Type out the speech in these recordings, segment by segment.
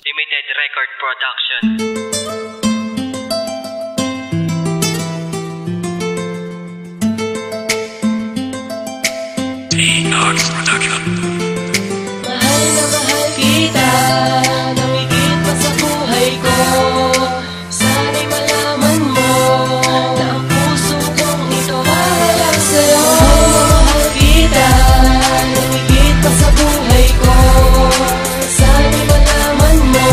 Limited Record Production. Arts Production. Mahal na mahal kita, namigit pa sa buhay ko. Sana'y malaman mo na ang puso kong ito para lang sa'yo. Mahal na mahal kita, namigit pa sa buhay ko. Sana'y malaman mo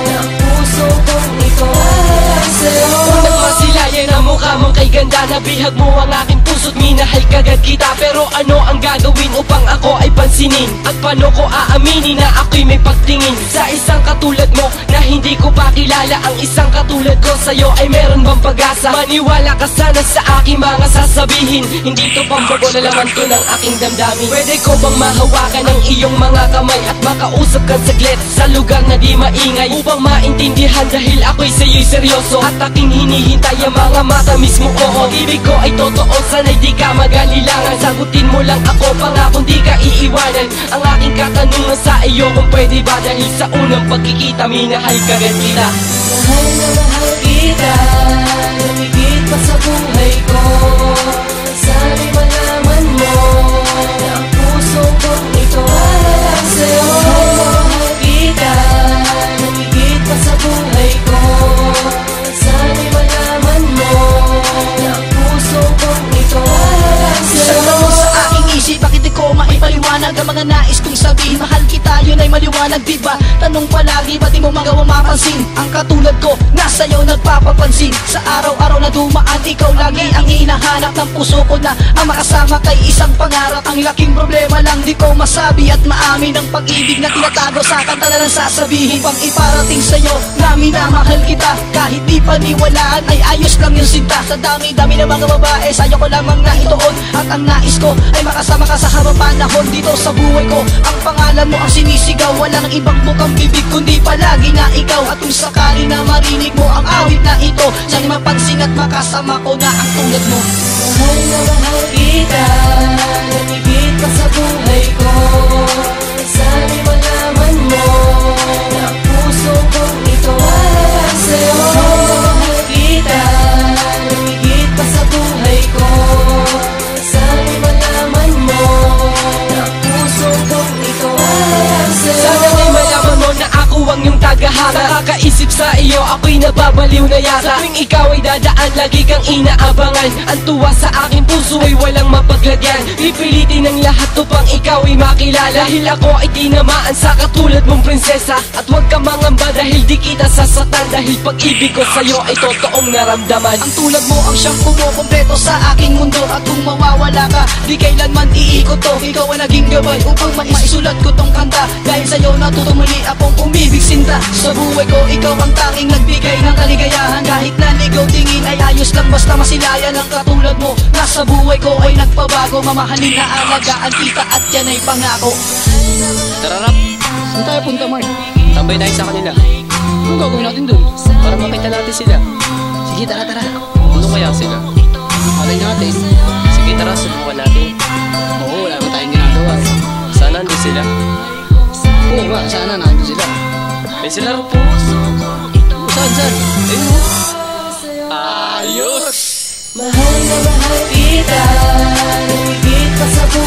na ang puso kong ito para lang sa'yo. Unang masilayan ang mukha mong kay ganda, nabihag mo ang aking puso't minahal kagad kita. Pero ano ang gagawin upang ako ay pansinin? At paano ko aaminin na ako'y may pagtingin sa isang katulad mo na hindi ko pa kilala? Ang isang katulad ko sa'yo ay meron bang pag-asa? Maniwala ka sana sa aking mga sasabihin. Hindi to pambago na laman ko ng aking damdamin. Pwede ko bang mahawakan ang iyong mga kamay at makausap ka saglit sa lugar na di maingay, upang maintindihan dahil ako'y sa'yo'y seryoso at aking hinihintay ang mga mata mismo. Oo, ibig ko ay totoo, sana'y di ka mag-alilangan. Sagutin mo lang ako, pangakong di ka iiwanan. Ang aking katanungan sa iyo kung pwede ba, dahil sa unang pagkikita minahal kagad kita. Mahal na mahal kita, namigit pa sa buhay ko. Sana'y malaman mo na ang puso kong ito para lang sa'yo. Mahal na mahal kita, namigit pa sa buhay ko. Sana'y malaman mo na ang puso kong ito para lang sa'yo. Sa aking isip, bakit di ko maipaliwanag ang mga nais kong sabihin? Mahal kita, yun ay maliwanag, diba? Tanong palagi, ba't di mo magawa mapansin? Ang katulad ko, nasa iyo nagpapapansin. Sa araw-araw na dumaan, ikaw lagi ang hinahanap ng puso ko, na ang makasama kay isang pangarap. Ang laking problema lang, di ko masabi at maamin ang pag-ibig na tinatago sa kanta na lang sasabihin. Pang iparating sa'yo, namin na mahal kita. Kahit di paniwalaan, ay ayos lang yung sinta. Sa dami-dami ng mga babae, sa'yo ko lamang naituon. At ang nais ko ay makasama ka sa habang panahon dito sa buhay ko. Ang pangalan mo ang sinisigaw, walang ibang bukang bibig kundi palagi na ikaw. At kung sakali na marinig mo ang awit na ito, sana'y mapansin at makasama ko na ang tulad mo. Mahal na mahal kita, namigit pa sa buhay ko. Sana'y malaman mo na ang puso kong ito para lang sa'yo. Mahal na mahal kita, namigit pa sa buhay ko. Sana'y malaman mo na ang puso kong ito para lang sa'yo. Sana'y malaman mo na ako ang iyong tagahanga. Nakakaisip sa iyo, ako'y nababaliw na yata. Tuwing ikaw ay dadaan, lagi kang inaabangan. Ang tuwa sa aking puso ay walang mapaglagyan. Pipilitin ang lahat upang ikaw ay makilala, dahil ako ay tinamaan sa katulad mong prinsesa. At huwag ka mangamba dahil di kita sasatan, dahil pag-ibig ko sa'yo ay totoong naramdaman. Ang tulad mo ang siyang kumukompleto sa aking mundo. At kung mawawala ka, di kailanman iikot to. Ikaw ang naging gabay upang maisulat ko tong kanta. Dahil sa'yo natutong muli akong umibig sinta. Sa buhay ko, ikaw ang tanging nagbigay ng kaligayahan. Kahit naligaw tingin ay ayos lang, basta masilayan. Ang katulad mo, nasa buhay ko ay nagpabago. Mamahalin na alagaan kita at yan ay pangako. Tara rap, saan tayo punta, Mark? Tambay tayo sa kanila. Anong gagawin natin dun? Para makita natin sila. Sige, tara. Ano kaya sila? Alay natin. Sige, tara, subukan natin. Oo, wala ba tayong ginagawa? Sana nandun sila. Oo nga, sana nandun sila. May sila rin po. Saan? Ayun mo. Ayos! Mahal na mahal kita, namigit pa sa buhay